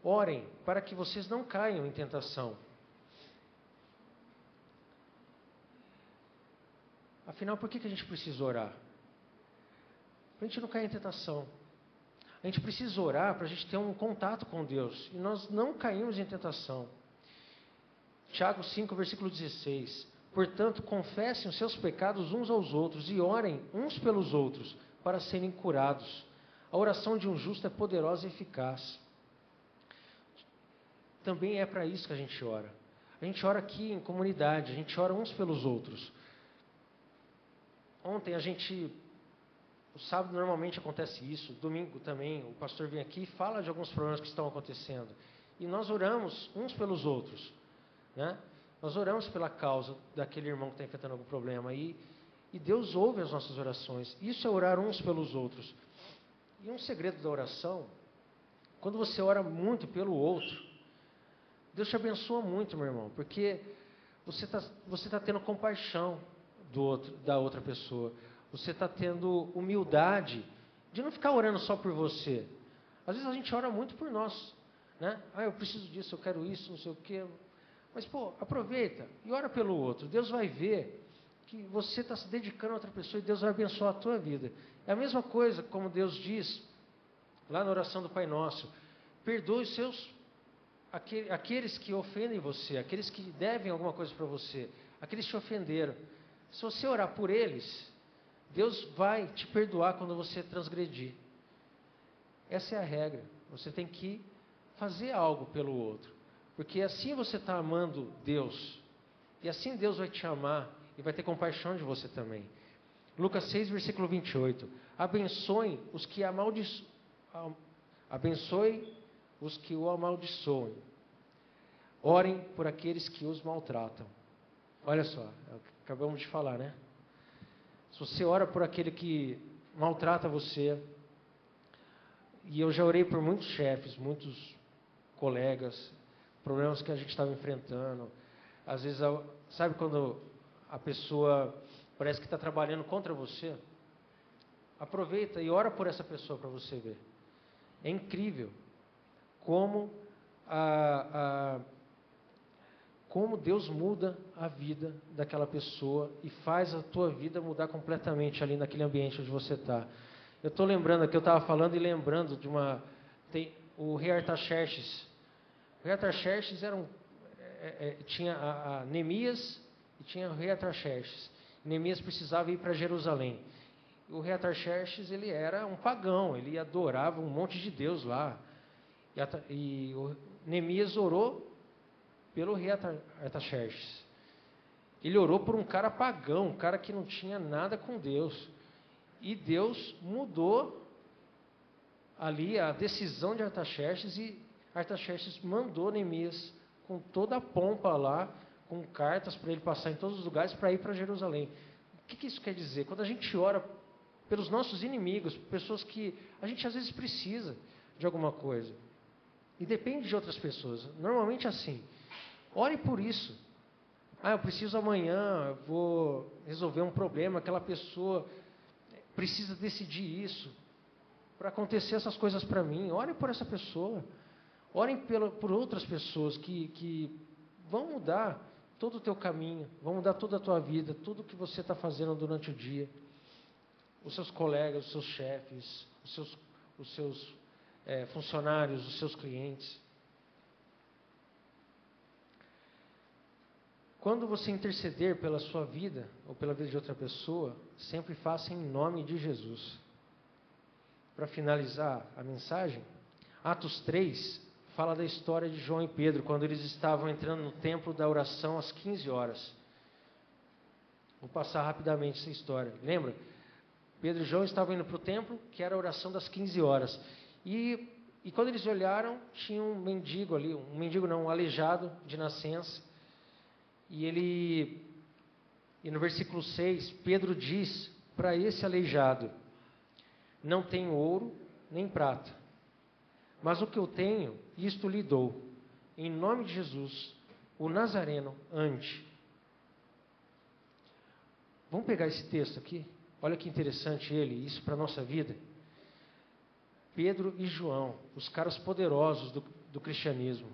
Orem para que vocês não caiam em tentação. Afinal, por que a gente precisa orar? Para a gente não cair em tentação. A gente precisa orar para a gente ter um contato com Deus. E nós não caímos em tentação. Tiago 5, versículo 16. Portanto, confessem os seus pecados uns aos outros e orem uns pelos outros para serem curados. A oração de um justo é poderosa e eficaz. Também é para isso que a gente ora. A gente ora aqui em comunidade, a gente ora uns pelos outros. Ontem o sábado normalmente acontece isso, domingo também, o pastor vem aqui e fala de alguns problemas que estão acontecendo. E nós oramos uns pelos outros, né? Nós oramos pela causa daquele irmão que está enfrentando algum problema. E Deus ouve as nossas orações. Isso é orar uns pelos outros. E um segredo da oração, quando você ora muito pelo outro, Deus te abençoa muito, meu irmão. Porque você tá tendo compaixão da outra pessoa. Você está tendo humildade de não ficar orando só por você. Às vezes a gente ora muito por nós, né? Eu preciso disso, eu quero isso, não sei o quê. Mas, aproveita e ora pelo outro. Deus vai ver que você está se dedicando a outra pessoa e Deus vai abençoar a tua vida. É a mesma coisa como Deus diz lá na oração do Pai Nosso. Perdoe aqueles que ofendem você, aqueles que devem alguma coisa para você, aqueles que te ofenderam. Se você orar por eles, Deus vai te perdoar quando você transgredir. Essa é a regra. Você tem que fazer algo pelo outro. Porque assim você está amando Deus. E assim Deus vai te amar e vai ter compaixão de você também. Lucas 6, versículo 28. Abençoe os que o amaldiçoem. Orem por aqueles que os maltratam. Olha só, acabamos de falar, né? Se você ora por aquele que maltrata você, e eu já orei por muitos chefes, muitos colegas, problemas que a gente estava enfrentando. Às vezes, sabe quando a pessoa parece que está trabalhando contra você? Aproveita e ora por essa pessoa para você ver. É incrível como como Deus muda a vida daquela pessoa e faz a tua vida mudar completamente ali naquele ambiente onde você está. Eu estou lembrando aqui, eu estava falando e lembrando de o rei Artaxerxes. O rei Artaxerxes tinha a Neemias e tinha o rei Artaxerxes. Neemias precisava ir para Jerusalém. O rei Artaxerxes, ele era um pagão, ele adorava um monte de Deus lá. E o Neemias orou pelo rei Artaxerxes. Ele orou por um cara pagão, um cara que não tinha nada com Deus. E Deus mudou ali a decisão de Artaxerxes e Artaxerxes mandou Neemias com toda a pompa lá, com cartas para ele passar em todos os lugares para ir para Jerusalém. O que isso quer dizer? Quando a gente ora pelos nossos inimigos, pessoas que a gente às vezes precisa de alguma coisa, e depende de outras pessoas, normalmente assim, ore por isso. Eu preciso amanhã, eu vou resolver um problema, aquela pessoa precisa decidir isso, para acontecer essas coisas para mim. Ore por essa pessoa. Orem por outras pessoas que vão mudar todo o teu caminho, vão mudar toda a tua vida, tudo que você está fazendo durante o dia. Os seus colegas, os seus chefes, os seus funcionários, os seus clientes. Quando você interceder pela sua vida ou pela vida de outra pessoa, sempre faça em nome de Jesus. Para finalizar a mensagem, Atos 3 fala da história de João e Pedro, quando eles estavam entrando no templo da oração às 15 horas. Vou passar rapidamente essa história. Lembra? Pedro e João estavam indo para o templo, que era a oração das 15 horas. E quando eles olharam, tinha um mendigo ali, um aleijado de nascença. E no versículo 6, Pedro diz para esse aleijado: não tenho ouro nem prata, mas o que eu tenho, isto lhe dou. Em nome de Jesus, o Nazareno, ande. Vamos pegar esse texto aqui? Olha que interessante isso para a nossa vida. Pedro e João, os caras poderosos do cristianismo,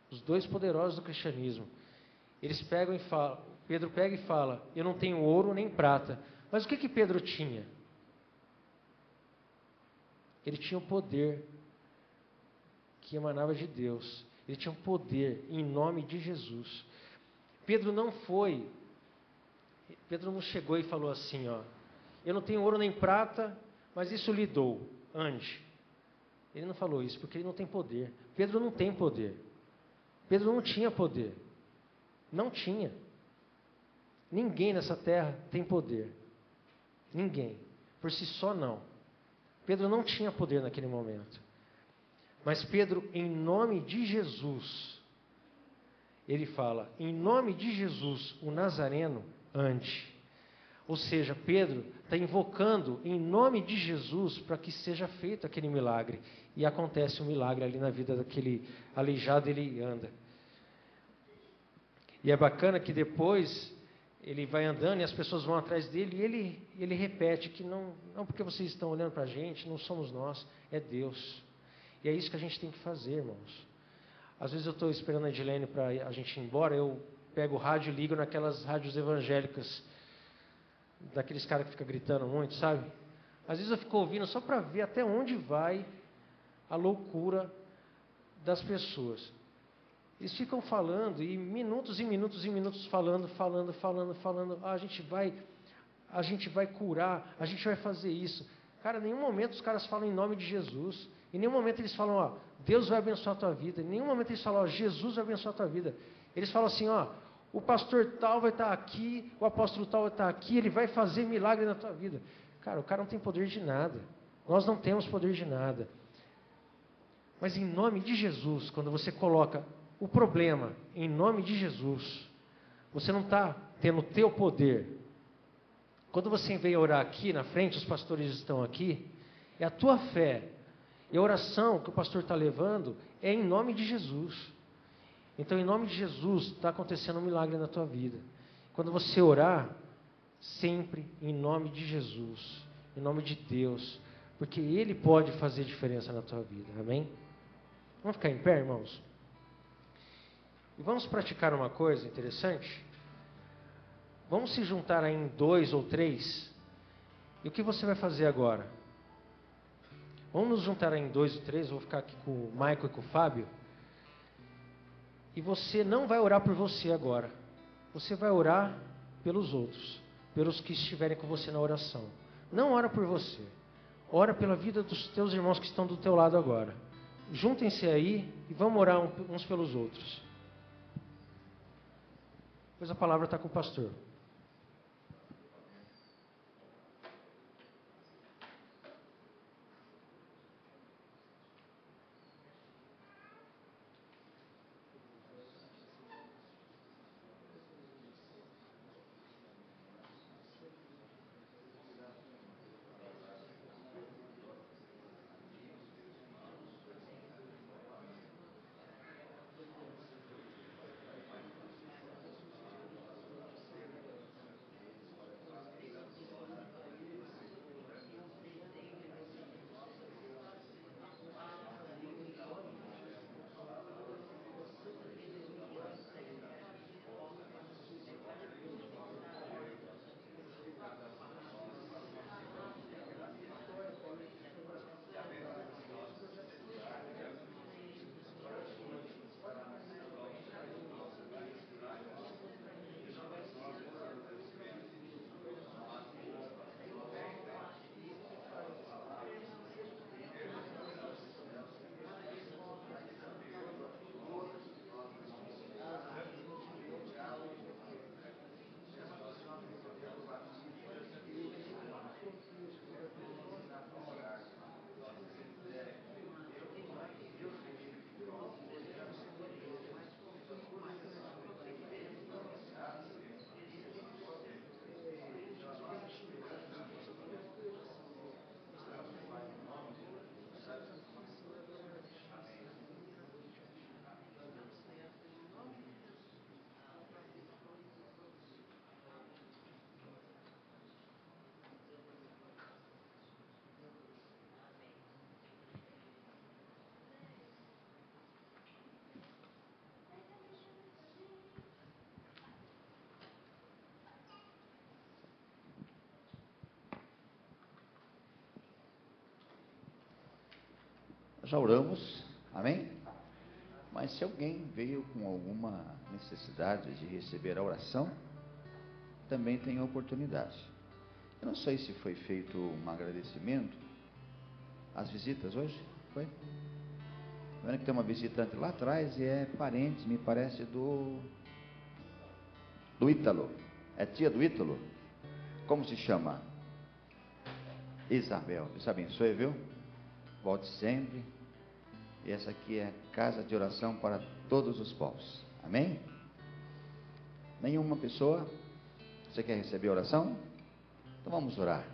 os dois poderosos do cristianismo. Eles pegam e falam, Pedro pega e fala: eu não tenho ouro nem prata. Mas o que Pedro tinha? Ele tinha o poder que emanava de Deus. Ele tinha um poder em nome de Jesus. Pedro não chegou e falou assim, eu não tenho ouro nem prata, mas isso lhe dou, ande. Ele não falou isso, porque ele não tem poder. Pedro não tem poder. Pedro não tinha poder. Não tinha. Ninguém nessa terra tem poder. Ninguém. Por si só, não. Pedro não tinha poder naquele momento. Mas Pedro, em nome de Jesus, ele fala: em nome de Jesus, o Nazareno, ande. Ou seja, Pedro está invocando em nome de Jesus para que seja feito aquele milagre. E acontece um milagre ali na vida daquele aleijado, ele anda. E é bacana que depois ele vai andando e as pessoas vão atrás dele e ele repete que não porque vocês estão olhando para a gente, não somos nós, é Deus. E é isso que a gente tem que fazer, irmãos. Às vezes eu estou esperando a Edilene para a gente ir embora, eu pego o rádio e ligo naquelas rádios evangélicas, daqueles caras que ficam gritando muito, sabe? Às vezes eu fico ouvindo só para ver até onde vai a loucura das pessoas. Eles ficam falando, e minutos e minutos e minutos falando. Ah, a gente vai curar, a gente vai fazer isso. Cara, em nenhum momento os caras falam em nome de Jesus. Em nenhum momento eles falam, ó, Deus vai abençoar a tua vida. Em nenhum momento eles falam, ó, Jesus vai abençoar a tua vida. Eles falam assim, ó, o pastor tal vai estar aqui, o apóstolo tal vai estar aqui, ele vai fazer milagre na tua vida. Cara, o cara não tem poder de nada. Nós não temos poder de nada. Mas em nome de Jesus, quando você coloca o problema em nome de Jesus, você não está tendo o teu poder. Quando você vem orar aqui na frente, os pastores estão aqui, é a tua fé. E a oração que o pastor está levando é em nome de Jesus. Então, em nome de Jesus, está acontecendo um milagre na tua vida. Quando você orar, sempre em nome de Jesus, em nome de Deus, porque Ele pode fazer diferença na tua vida, amém? Vamos ficar em pé, irmãos? E vamos praticar uma coisa interessante? Vamos se juntar aí em 2 ou 3. E o que você vai fazer agora? Vamos nos juntar aí em 2 ou 3. Vou ficar aqui com o Michael e com o Fábio. E você não vai orar por você agora. Você vai orar pelos outros. Pelos que estiverem com você na oração. Não ora por você. Ora pela vida dos teus irmãos que estão do teu lado agora. Juntem-se aí e vamos orar uns pelos outros. Pois a palavra está com o pastor. Já oramos, amém? Mas se alguém veio com alguma necessidade de receber a oração, também tem a oportunidade. Eu não sei se foi feito um agradecimento às visitas hoje, foi? Vendo que tem uma visitante lá atrás e é parente, me parece, do Ítalo. É tia do Ítalo? Como se chama? Isabel. Deus abençoe, viu? Volte sempre. E essa aqui é casa de oração para todos os povos. Amém? Nenhuma pessoa? Você quer receber a oração? Então vamos orar.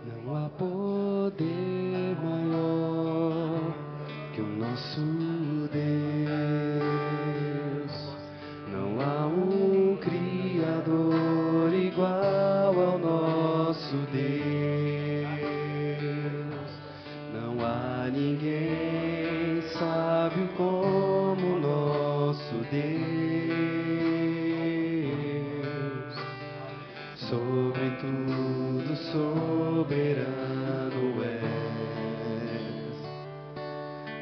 Não há poder maior que o nosso Deus. Não há um Criador igual ao nosso Deus. Não há ninguém sábio como o nosso Deus. Sobre tudo soberano és.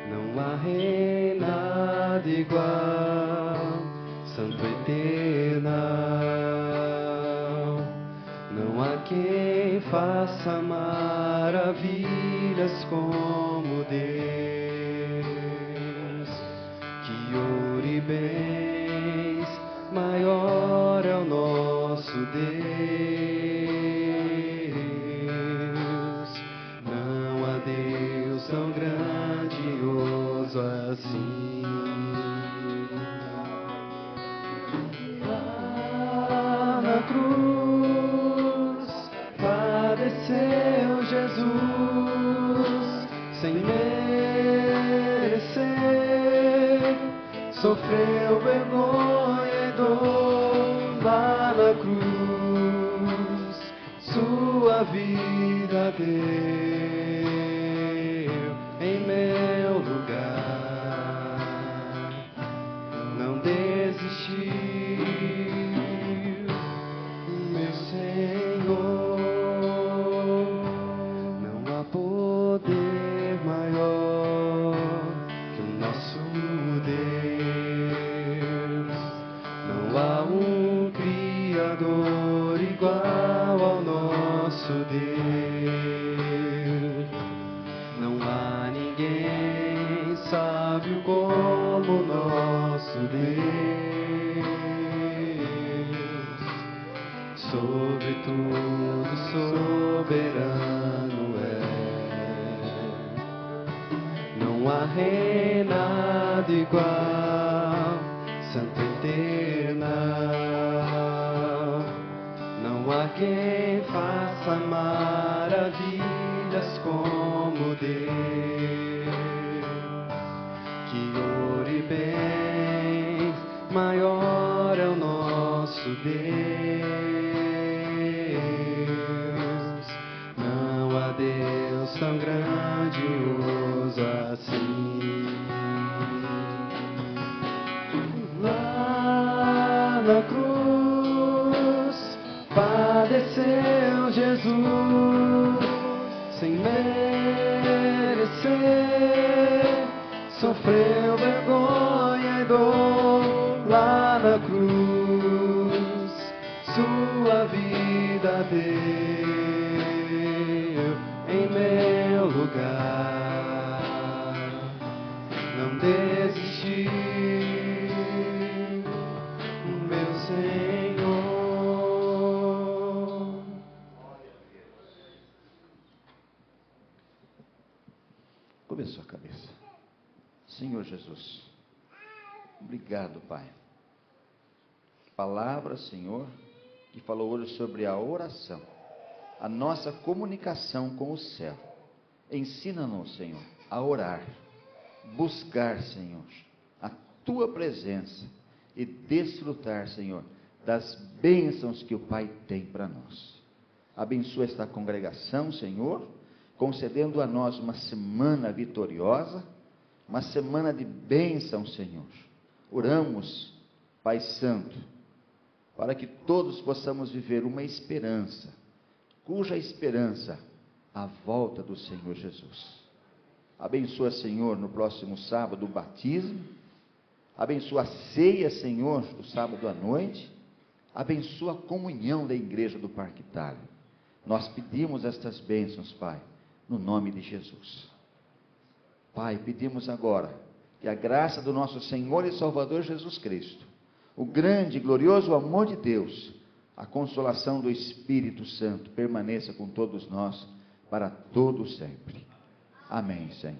Não há reinado igual, santo eternal. Não há quem faça maravilhas como Deus. Que ouro e bens, maior é o nosso Deus. Não há Deus tão grandioso assim. Lá na cruz padeceu Jesus sem merecer, sofreu vergonha e dor. Lá na cruz sua vida deu em meu lugar. Não desistiu, meu Senhor. Não há poder maior que o nosso Deus. Não há um Criador igual ao nosso Deus. Não há ninguém sábio como o nosso Deus. Sobre tudo soberano é. Não há reinado igual, santo eternal. Não há quem faça maravilhas como Deus. Que ouro e bens, maior é o nosso Deus. Não há Deus tão grandioso assim. Lá na cruz padeceu Jesus sem merecer, sofreu vergonha e dor. Lá na cruz sua vida deu em meu lugar. Não desistiu, meu Senhor. Senhor Jesus. Obrigado, Pai. Palavra, Senhor, que falou hoje sobre a oração, a nossa comunicação com o céu. Ensina-nos, Senhor, a orar, buscar, Senhor, a Tua presença e desfrutar, Senhor, das bênçãos que o Pai tem para nós. Abençoa esta congregação, Senhor, concedendo a nós uma semana vitoriosa, uma semana de bênção, Senhor. Oramos, Pai Santo, para que todos possamos viver uma esperança, cuja esperança, a volta do Senhor Jesus. Abençoa, Senhor, no próximo sábado o batismo, abençoa a ceia, Senhor, no sábado à noite, abençoa a comunhão da igreja do Parque Itália. Nós pedimos estas bênçãos, Pai, no nome de Jesus. Pai, pedimos agora que a graça do nosso Senhor e Salvador Jesus Cristo, o grande e glorioso amor de Deus, a consolação do Espírito Santo permaneça com todos nós para todo sempre. Amém, Senhor.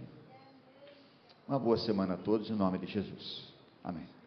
Uma boa semana a todos, em nome de Jesus. Amém.